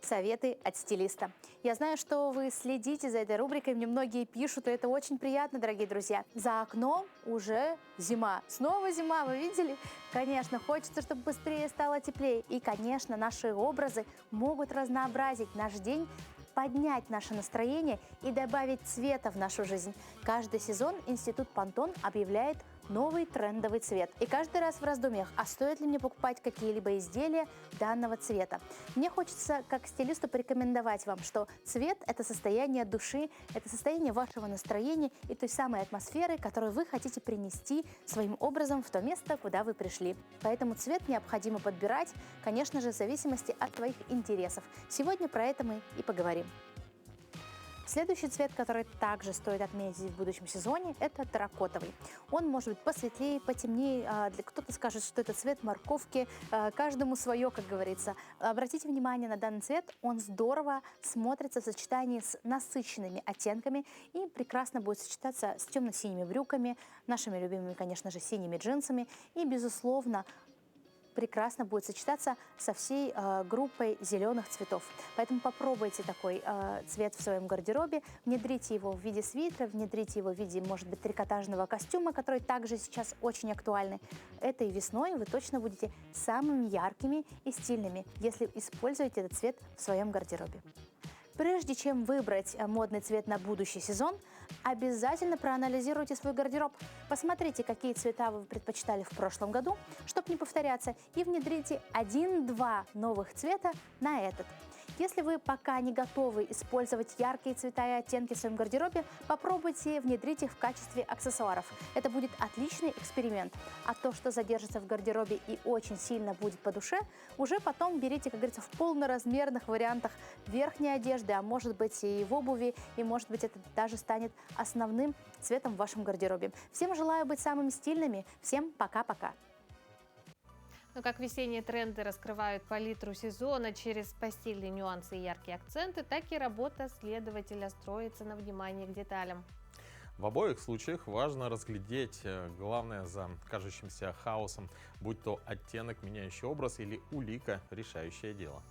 «Советы от стилиста». Я знаю, что вы следите за этой рубрикой, мне многие пишут, и это очень приятно, дорогие друзья. За окном уже зима. Снова зима, вы видели? Конечно, хочется, чтобы быстрее стало теплее. И, конечно, наши образы могут разнообразить наш день, поднять наше настроение и добавить цвета в нашу жизнь. Каждый сезон Институт Пантон объявляет новый трендовый цвет. И каждый раз в раздумьях, а стоит ли мне покупать какие-либо изделия данного цвета? Мне хочется, как стилисту, порекомендовать вам, что цвет – это состояние души, это состояние вашего настроения и той самой атмосферы, которую вы хотите принести своим образом в то место, куда вы пришли. Поэтому цвет необходимо подбирать, конечно же, в зависимости от твоих интересов. Сегодня про это мы и поговорим. Следующий цвет, который также стоит отметить в будущем сезоне, это терракотовый. Он может быть посветлее, потемнее, кто-то скажет, что это цвет морковки, каждому свое, как говорится. Обратите внимание на данный цвет, он здорово смотрится в сочетании с насыщенными оттенками и прекрасно будет сочетаться с темно-синими брюками, нашими любимыми, конечно же, синими джинсами и, безусловно, прекрасно будет сочетаться со всей группой зеленых цветов. Поэтому попробуйте такой цвет в своем гардеробе, внедрите его в виде свитера, внедрите его в виде, может быть, трикотажного костюма, который также сейчас очень актуальны. Этой весной вы точно будете самыми яркими и стильными, если используете этот цвет в своем гардеробе. Прежде чем выбрать модный цвет на будущий сезон, обязательно проанализируйте свой гардероб. Посмотрите, какие цвета вы предпочитали в прошлом году, чтобы не повторяться, и внедрите 1-2 новых цвета на этот. Если вы пока не готовы использовать яркие цвета и оттенки в своем гардеробе, попробуйте внедрить их в качестве аксессуаров. Это будет отличный эксперимент. А то, что задержится в гардеробе и очень сильно будет по душе, уже потом берите, как говорится, в полноразмерных вариантах верхней одежды, а может быть и в обуви, и может быть это даже станет основным цветом в вашем гардеробе. Всем желаю быть самыми стильными. Всем пока-пока. Но как весенние тренды раскрывают палитру сезона через постельные нюансы и яркие акценты, так и работа следователя строится на внимании к деталям. В обоих случаях важно разглядеть главное за кажущимся хаосом, будь то оттенок, меняющий образ, или улика, решающее дело.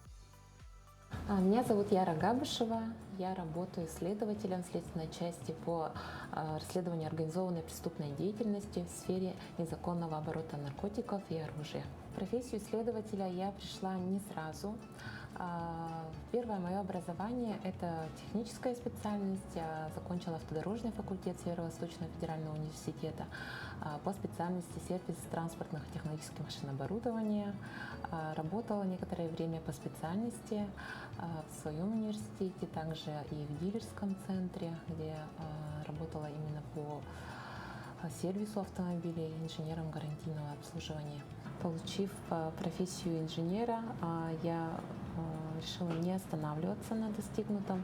Меня зовут Яра Габышева. Я работаю следователем следственной части по расследованию организованной преступной деятельности в сфере незаконного оборота наркотиков и оружия. В профессию следователя я пришла не сразу. Первое мое образование – это техническая специальность. Я закончила автодорожный факультет Северо-Восточного федерального университета по специальности сервис транспортных и технологических машин оборудования. Работала некоторое время по специальности в своем университете, также и в дилерском центре, где работала именно по сервису автомобилей, инженером гарантийного обслуживания. Получив профессию инженера, я решила не останавливаться на достигнутом.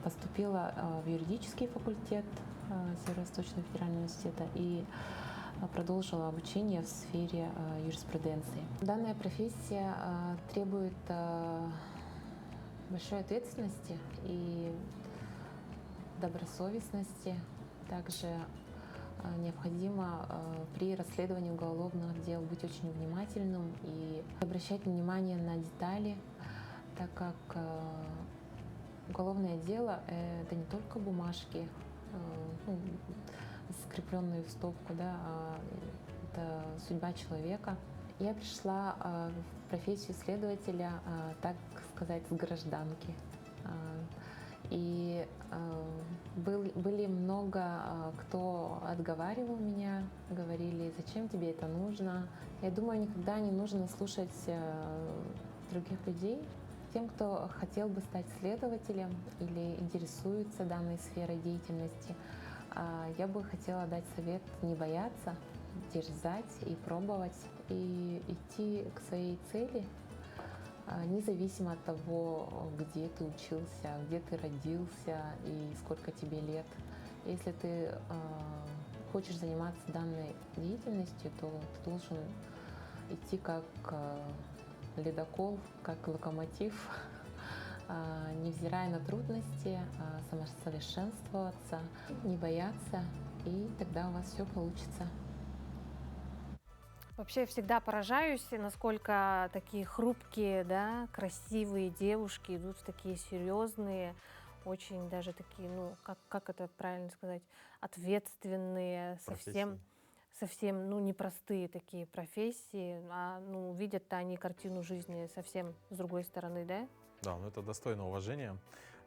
Поступила в юридический факультет Северо-Восточного федерального университета и продолжила обучение в сфере юриспруденции. Данная профессия требует большой ответственности и добросовестности. Также необходимо при расследовании уголовных дел быть очень внимательным и обращать внимание на детали, так как уголовное дело — это не только бумажки, скрепленные в стопку, да, а это судьба человека. Я пришла в профессию следователя, так сказать, с гражданки. И были много кто отговаривал меня, говорили, зачем тебе это нужно. Я думаю, никогда не нужно слушать других людей. Тем, кто хотел бы стать следователем или интересуется данной сферой деятельности, я бы хотела дать совет не бояться, дерзать и пробовать, и идти к своей цели, независимо от того, где ты учился, где ты родился и сколько тебе лет. Если ты хочешь заниматься данной деятельностью, то ты должен идти как ледокол, как локомотив, невзирая на трудности, самосовершенствоваться, не бояться, и тогда у вас все получится. Вообще я всегда поражаюсь, насколько такие хрупкие, да, красивые девушки идут в такие серьезные, очень даже такие, ну, как это правильно сказать, ответственные, совсем, ну, непростые такие профессии, ну, видят-то они картину жизни совсем с другой стороны, да? Да, ну это достойно уважения.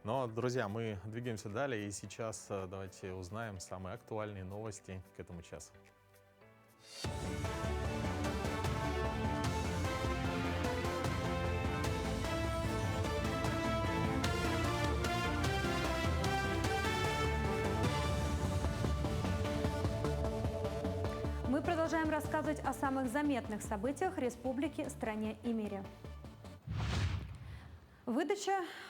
Но, друзья, мы двигаемся далее, и сейчас давайте узнаем самые актуальные новости к этому часу. Мы продолжаем рассказывать о самых заметных событиях республики, стране и мире.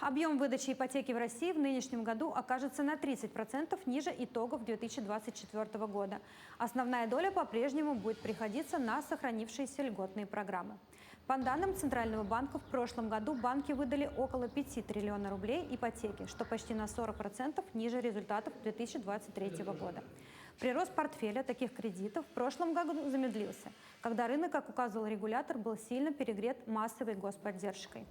Объем выдачи ипотеки в России в нынешнем году окажется на 30% ниже итогов 2024 года. Основная доля по-прежнему будет приходиться на сохранившиеся льготные программы. По данным Центрального банка, в прошлом году банки выдали около 5 триллионов рублей ипотеки, что почти на 40% ниже результатов 2023 года. Прирост портфеля таких кредитов в прошлом году замедлился, когда рынок, как указывал регулятор, был сильно перегрет массовой господдержкой.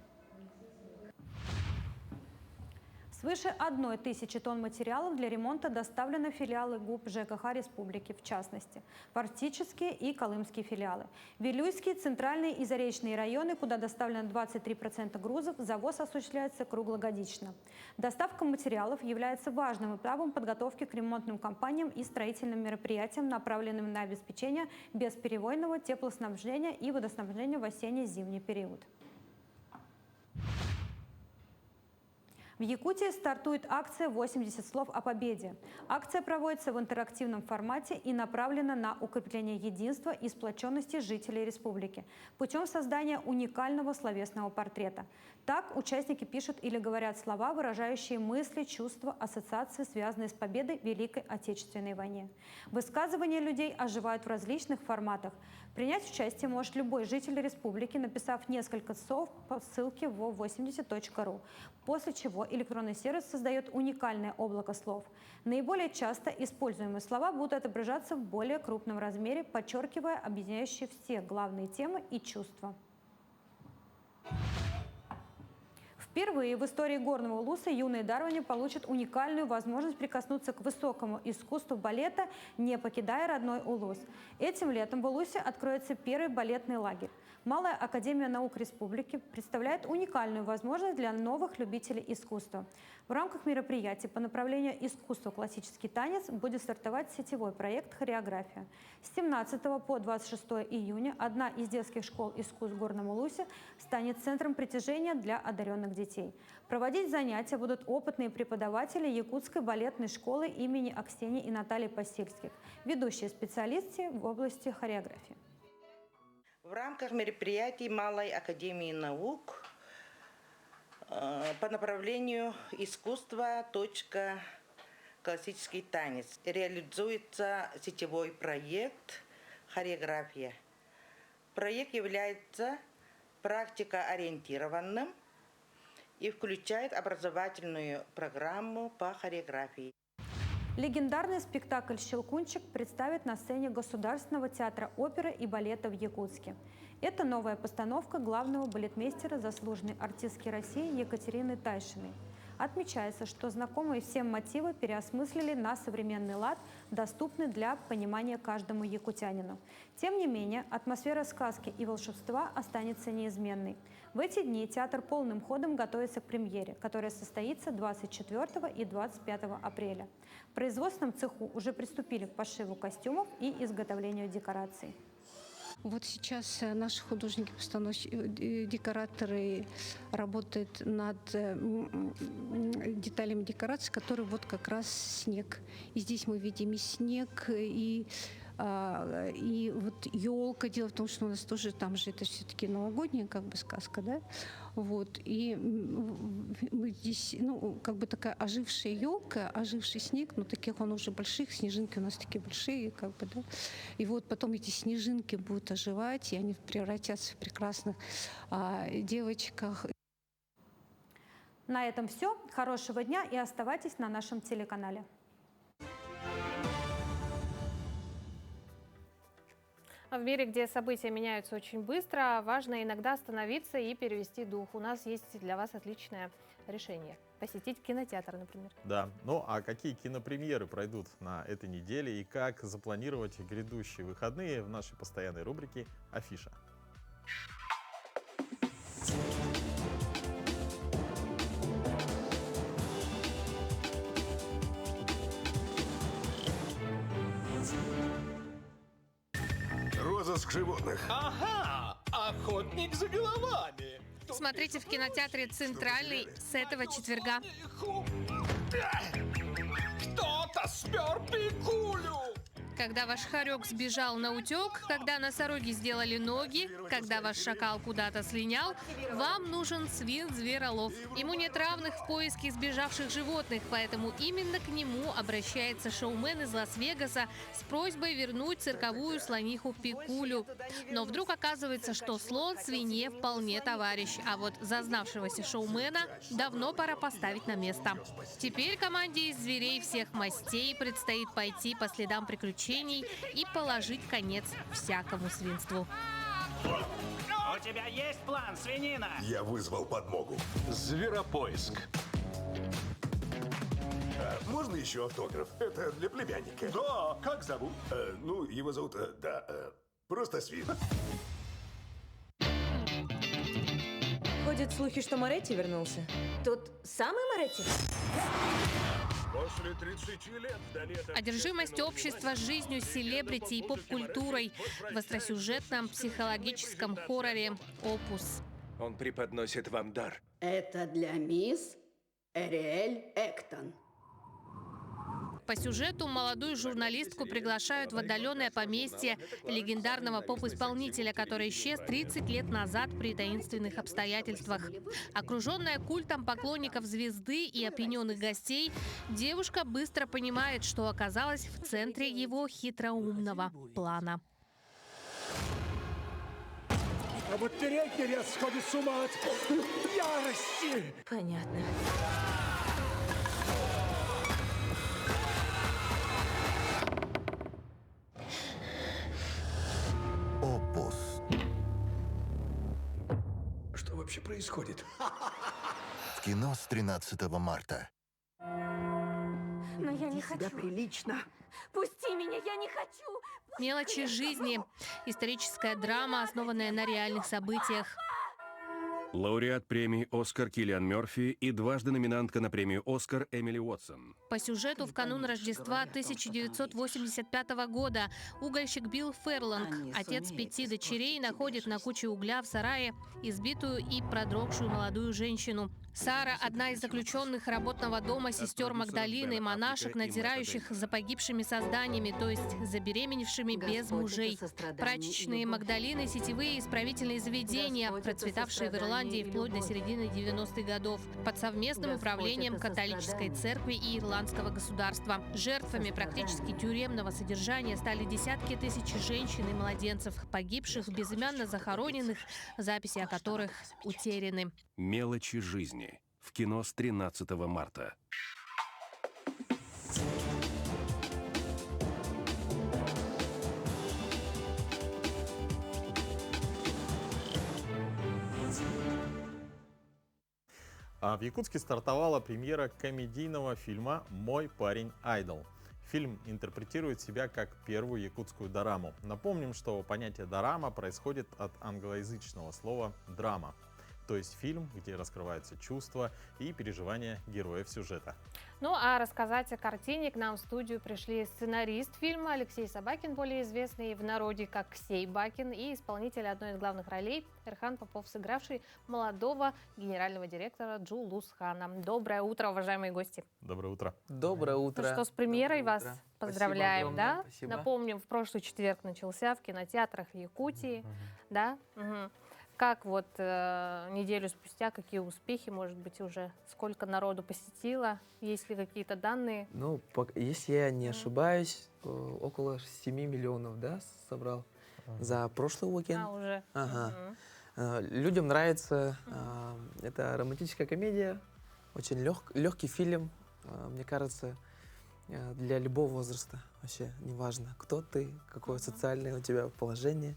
Свыше 1000 тонн материалов для ремонта доставлено в филиалы ГУП ЖКХ Республики, в частности, в арктические и колымские филиалы. Вилюйские, центральные и заречные районы, куда доставлено 23% грузов, завоз осуществляется круглогодично. Доставка материалов является важным этапом подготовки к ремонтным кампаниям и строительным мероприятиям, направленным на обеспечение бесперебойного теплоснабжения и водоснабжения в осенне-зимний период. В Якутии стартует акция «80 слов о победе». Акция проводится в интерактивном формате и направлена на укрепление единства и сплоченности жителей республики путем создания уникального словесного портрета. Так участники пишут или говорят слова, выражающие мысли, чувства, ассоциации, связанные с победой в Великой Отечественной войне. Высказывания людей оживают в различных форматах. Принять участие может любой житель республики, написав несколько слов по ссылке wo80.ru, после чего электронный сервис создает уникальное облако слов. Наиболее часто используемые слова будут отображаться в более крупном размере, подчеркивая объединяющие все главные темы и чувства. Впервые в истории горного улуса юные дарване получат уникальную возможность прикоснуться к высокому искусству балета, не покидая родной улус. Этим летом в Улусе откроется первый балетный лагерь. Малая академия наук республики представляет уникальную возможность для новых любителей искусства. В рамках мероприятия по направлению искусства классический танец будет стартовать сетевой проект «Хореография». С 17 по 26 июня одна из детских школ искусств в Горном Улусе станет центром притяжения для одаренных детей. Проводить занятия будут опытные преподаватели Якутской балетной школы имени Аксении и Натальи Посильских, ведущие специалисты в области хореографии. В рамках мероприятий Малой академии наук по направлению искусства «Классический танец» реализуется сетевой проект «Хореография». Проект является практикоориентированным и включает образовательную программу по хореографии. Легендарный спектакль «Щелкунчик» представит на сцене Государственного театра оперы и балета в Якутске. Это новая постановка главного балетмейстера, заслуженной артистки России Екатерины Тайшиной. Отмечается, что знакомые всем мотивы переосмыслили на современный лад, доступный для понимания каждому якутянину. Тем не менее, атмосфера сказки и волшебства останется неизменной. В эти дни театр полным ходом готовится к премьере, которая состоится 24 и 25 апреля. В производственном цеху уже приступили к пошиву костюмов и изготовлению декораций. Вот сейчас наши художники-постановщики, декораторы работают над деталями декораций, которые вот как раз снег. И здесь мы видим и снег, и вот елка. Дело в том, что у нас тоже там же это все-таки новогодняя как бы сказка, да? Вот. И мы здесь, ну, как бы такая ожившая елка, оживший снег, но таких он уже больших, снежинки у нас такие большие, как бы, да. И вот потом эти снежинки будут оживать, и они превратятся в прекрасных девочках. На этом все. Хорошего дня и оставайтесь на нашем телеканале. В мире, где события меняются очень быстро, важно иногда остановиться и перевести дух. У нас есть для вас отличное решение. Посетить кинотеатр, например. Да. Ну а какие кинопремьеры пройдут на этой неделе и как запланировать грядущие выходные в нашей постоянной рубрике «Афиша». Розыск животных. Ага, охотник за головами. Смотрите в кинотеатре «Центральный» с этого четверга. Кто-то спер пикулю. Когда ваш хорек сбежал на утек, когда носороги сделали ноги, когда ваш шакал куда-то слинял, вам нужен свин-зверолов. Ему нет равных в поиске сбежавших животных, поэтому именно к нему обращается шоумен из Лас-Вегаса с просьбой вернуть цирковую слониху Пикулю. Но вдруг оказывается, что слон свинье вполне товарищ, а вот зазнавшегося шоумена давно пора поставить на место. Теперь команде из зверей всех мастей предстоит пойти по следам приключений и положить конец всякому свинству. У тебя есть план, свинина? Я вызвал подмогу. Зверопоиск. Можно еще автограф? Это для племянника. Да, как зовут? Ну, его зовут, просто Свин. Ходят слухи, что Моретти вернулся. Тот самый Моретти? После 30 лет вдали от Одержимость общества жизнью, селебрити и поп-культурой в остросюжетном психологическом хорроре «Опус». Он преподносит вам дар. Это для мисс Эриэль Эктон. По сюжету молодую журналистку приглашают в отдаленное поместье легендарного поп-исполнителя, который исчез 30 лет назад при таинственных обстоятельствах. Окруженная культом поклонников звезды и опьяненных гостей, девушка быстро понимает, что оказалась в центре его хитроумного плана. А вот передний ряд сходит с ума от ярости. Понятно. Опус. Что вообще происходит? В кино с 13 марта. Но я не хочу. Прилично. Пусти меня, я не хочу. «Мелочи жизни» – историческая драма, основанная на реальных событиях. Лауреат премии «Оскар» Киллиан Мёрфи и дважды номинантка на премию «Оскар» Эмили Уотсон. По сюжету в канун Рождества 1985 года угольщик Билл Ферланг, отец 5 дочерей, находит на куче угля в сарае избитую и продрогшую молодую женщину. Сара – одна из заключенных работного дома сестер Магдалины, монашек, надзирающих за погибшими созданиями, то есть забеременевшими без мужей. Прачечные Магдалины – сетевые исправительные заведения, процветавшие в Ирландии вплоть до середины 90-х годов, под совместным управлением католической церкви и ирландского государства. Жертвами практически тюремного содержания стали десятки тысяч женщин и младенцев, погибших, безымянно захороненных, записи о которых утеряны. «Мелочи жизни» в кино с 13 марта. В Якутске стартовала премьера комедийного фильма «Мой парень Айдол». Фильм интерпретирует себя как первую якутскую дораму. Напомним, что понятие дорама происходит от англоязычного слова «драма», то есть фильм, где раскрываются чувства и переживания героев сюжета. Ну а рассказать о картине к нам в студию пришли сценарист фильма Алексей Собакин, более известный в народе как Ксей Бакин, и исполнитель одной из главных ролей Эрхан Попов, сыгравший молодого генерального директора Джулусхана. Доброе утро, уважаемые гости. Доброе утро. Доброе утро. Ну что, с премьерой вас поздравляем, Спасибо огромное. да? Спасибо. Напомним, в прошлый четверг начался в кинотеатрах Якутии, да? Угу. Как вот неделю спустя, какие успехи, может быть, уже сколько народу посетило? Есть ли какие-то данные? Ну, если я не ошибаюсь, около 7 миллионов, да, собрал за прошлый уикенд. Уже. Ага. Людям нравится. Это романтическая комедия, очень легкий фильм, мне кажется, для любого возраста. Вообще неважно, кто ты, какое социальное у тебя положение.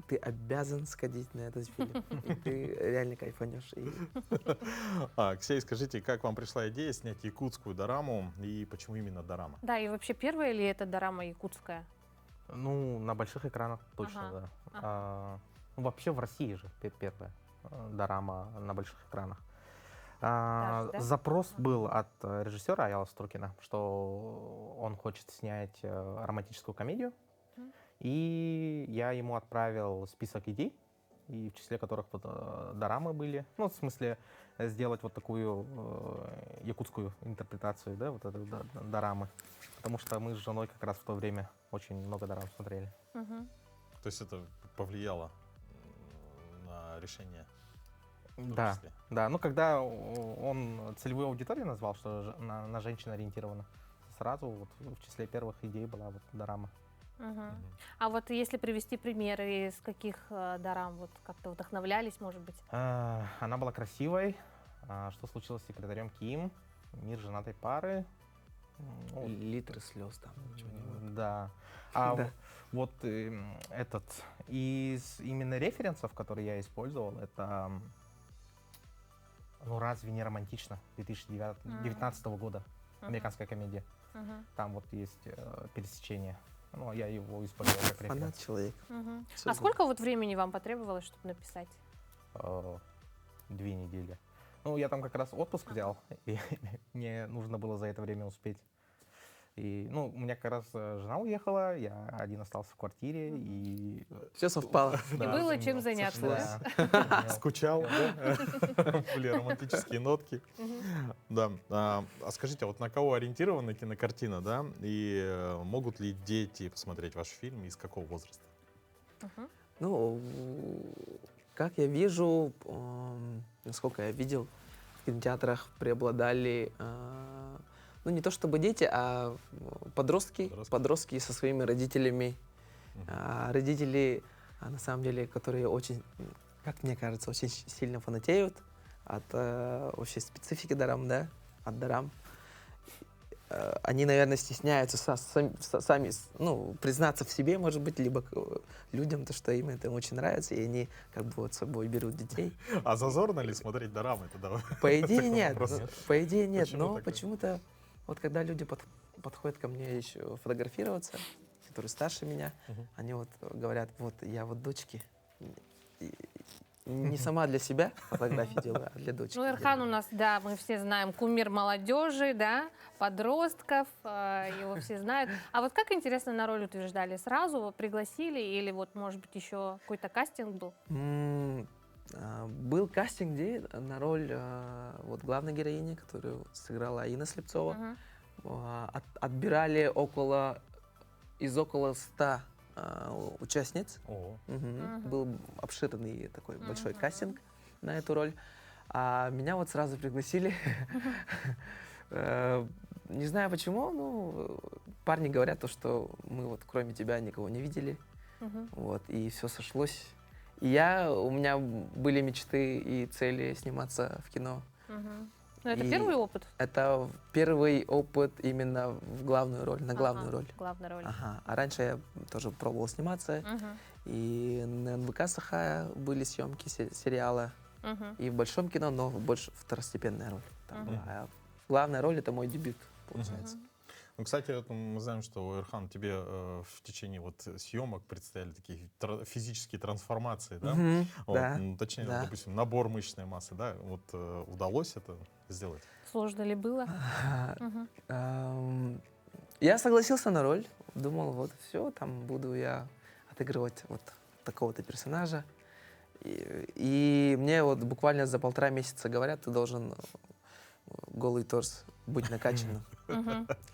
Ты обязан сходить на этот фильм. И ты реально кайфанешь. Ксей, скажите, как вам пришла идея снять якутскую дораму и почему именно дорама? Да, и вообще первая ли это дорама якутская? Ну, на больших экранах точно, да. Ну, вообще в России же первая дорама на больших экранах. Да? Запрос был от режиссера Аяла Струкина, что он хочет снять романтическую комедию. И я ему отправил список идей, и в числе которых вот дорамы были. Ну, в смысле, сделать вот такую якутскую интерпретацию, да, вот этой дорамы. Потому что мы с женой как раз в то время очень много дорам смотрели. То есть это повлияло на решение? Да, да. Ну, когда он целевую аудиторию назвал, что на женщин ориентировано, сразу вот в числе первых идей была вот дорама. А вот если привести примеры, из каких дорам вот как-то вдохновлялись, может быть? Она была красивой. Что случилось с секретарем Ким? Мир женатой пары. Литры слез там. Да. Да. Вот этот из именно референсов, которые я использовал, это «Ну разве не романтично» 2019 года. американская комедия. Мгм. Там вот есть пересечение. Ну, я его использовал как Фанат референс. человек. Мгм. А Супер. сколько вот времени вам потребовалось, чтобы написать? 2 недели. Ну, я там как раз отпуск взял, и мне нужно было за это время успеть. И, ну, у меня как раз жена уехала, я один остался в квартире, и... Все совпало. И было чем заняться, да? Скучал, да? Были романтические нотки. Да. А скажите, а вот на кого ориентирована кинокартина, да? И могут ли дети посмотреть ваш фильм и с какого возраста? Ну, как я вижу, насколько я видел, в кинотеатрах преобладали, ну, не то чтобы дети, а подростки со своими родителями. Родители, на самом деле, которые очень, как мне кажется, очень сильно фанатеют от вообще специфики дарам, да, от дарам. Они, наверное, стесняются сами, ну, признаться в себе, может быть, либо людям, то, что им это очень нравится, и они как бы вот с собой берут детей. А зазорно ли смотреть дорамы тогда? По идее нет, по идее нет, Почему но так? почему-то вот когда люди подходят ко мне еще фотографироваться, которые старше меня, они вот говорят, вот я вот дочки, не сама для себя фотографии делаю, а для дочки. Ну, Эрхан у нас, да, мы все знаем, кумир молодежи, да, подростков, его все знают. А вот как, интересно, на роль утверждали? Сразу пригласили или вот, может быть, еще какой-то кастинг был? Был кастинг, где на роль вот главной героини, которую сыграла Инна Слепцова, отбирали из около 100 участниц. Был обширный такой большой кастинг на эту роль. А меня вот сразу пригласили. Не знаю почему, ну, парни говорят то, что мы вот кроме тебя никого не видели. Вот, и все сошлось. И у меня были мечты и цели сниматься в кино. Ну, это первый опыт? Это первый опыт именно в главную роль, на главную роль. Главная роль. Ага. А раньше я тоже пробовал сниматься. И на НБК Сахая были съемки сериала. И в большом кино, но больше второстепенная роль там была. А главная роль — это мой дебют, получается. Ну, кстати, вот мы знаем, что, Эрхан, тебе в течение вот съемок предстояли такие физические трансформации, да? Вот, Да. ну, точнее, Да. допустим, набор мышечной массы, да? Вот удалось это сделать? Сложно ли было? Я согласился на роль, думал, вот все, там буду я отыгрывать вот такого-то персонажа. И мне вот буквально за 1,5 месяца говорят, ты должен голый торс быть накачанным.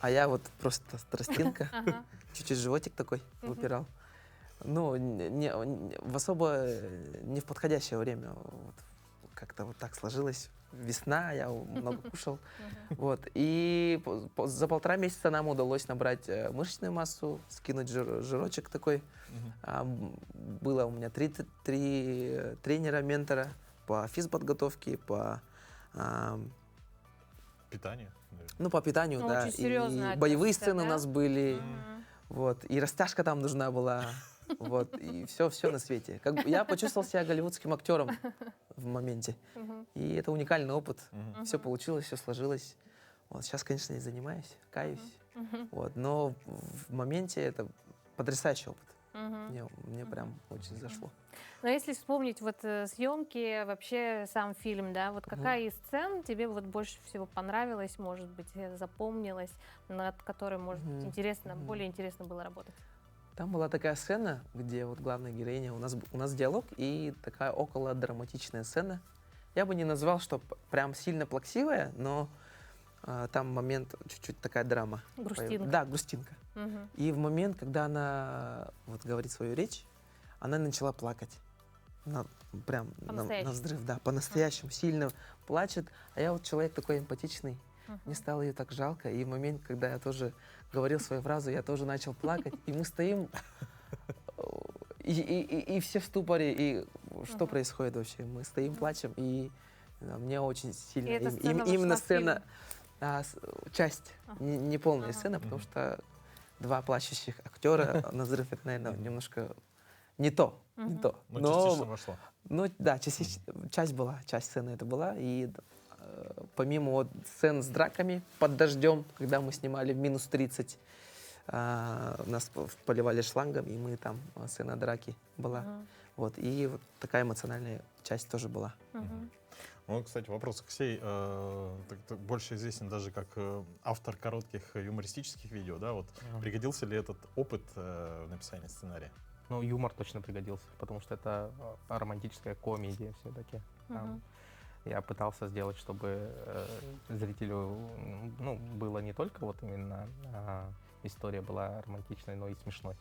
А я вот просто тростинка, чуть-чуть животик такой выпирал. Ну, в особо не в подходящее время. Вот, как-то вот так сложилось. Весна, я много кушал. Вот. И за 1,5 месяца нам удалось набрать мышечную массу, скинуть жирочек такой. Было у меня 3 тренера-ментора по физподготовке, по... Питание? Ну, по питанию, Ну, да. очень серьезно, И боевые оказывается, сцены да? у нас были. Вот. И растяжка там нужна была. Вот. И все на свете. Я почувствовал себя голливудским актером в моменте. И это уникальный опыт. Все получилось, все сложилось. Вот. Сейчас, конечно, не занимаюсь, каюсь. Вот. Но в моменте это потрясающий опыт. Мне прям очень зашло. Но если вспомнить вот съемки, вообще сам фильм, да, вот какая из сцен тебе вот больше всего понравилась, может быть, запомнилась, над которой, может быть, интересно, более интересно было работать? Там была такая сцена, где вот главная героиня, у нас диалог и такая около драматичная сцена. Я бы не назвал, что прям сильно плаксивая, но там момент чуть-чуть такая драма. Грустинка. Да, грустинка. И в момент, когда она вот говорит свою речь, она начала плакать. Прям на взрыв, да, по-настоящему сильно плачет. А я вот человек такой эмпатичный, мне стало ее так жалко. И в момент, когда я тоже говорил свою фразу, я тоже начал плакать. И мы стоим, и все в ступоре. И что происходит вообще? Мы стоим, плачем, и мне очень сильно... Именно сцена, часть, не полная сцена, потому что 2 плачущих актера на взрыв, это, наверное, немножко не то. Но частично вошло. Ну да, часть была, часть сцены это была, и помимо вот сцен с драками под дождем, когда мы снимали в минус 30, нас поливали шлангом, и мы там, сцена драки была. Вот, и вот такая эмоциональная часть тоже была. Ну, кстати, вопрос. Алексей ты больше известен даже как автор коротких юмористических видео, да? Вот пригодился ли этот опыт в написании сценария? Ну, юмор точно пригодился, потому что это романтическая комедия все-таки. Я пытался сделать, чтобы зрителю было не только вот именно история была романтичной, но и смешной,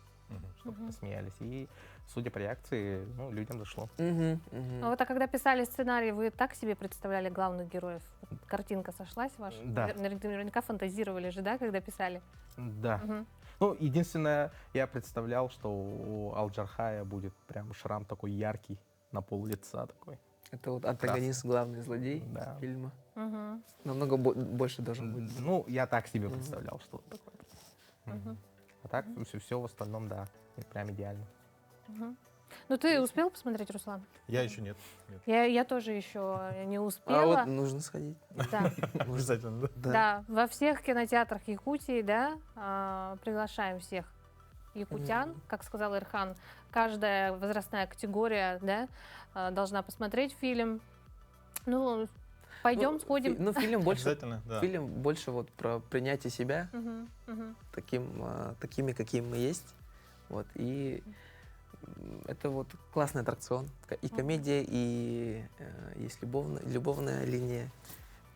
чтобы посмеялись. И, судя по реакции, людям зашло. А вот когда писали сценарий, вы так себе представляли главных героев? Вот картинка сошлась ваша? Да. Наверняка фантазировали же, да, когда писали? Да. Ну, единственное, я представлял, что у Аль-Джархая будет прям шрам такой яркий на пол лица такой. Это вот антагонист, главный злодей фильма. Намного больше должен быть. Ну, я так себе представлял, что такое. А так все в остальном, да, прям идеально. Ну, ты успел посмотреть, Руслан? Я еще нет. Я тоже еще не успела. А вот нужно сходить. Да. Обязательно, да? Да, во всех кинотеатрах Якутии, да, приглашаем всех якутян, как сказал Ирхан, каждая возрастная категория, да, должна посмотреть фильм. Ну, пойдем, сходим. Ну, фильм больше, Обязательно, да. фильм больше вот про принятие себя такими, какими мы есть. Вот, и это вот классный аттракцион. И комедия, и есть любовная линия,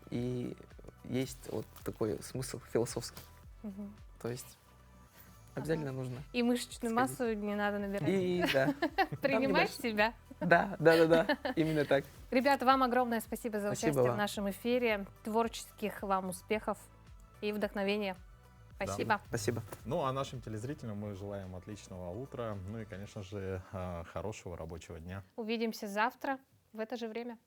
и есть вот такой смысл философский. То есть обязательно нужно. И мышечную массу не надо набирать. И да. Принимаешь себя. Да, именно так. Ребята, вам огромное спасибо за Спасибо участие вам. в нашем эфире. Творческих вам успехов и вдохновения. Спасибо. Да. Спасибо. Ну, а нашим телезрителям мы желаем отличного утра, ну и, конечно же, хорошего рабочего дня. Увидимся завтра в это же время.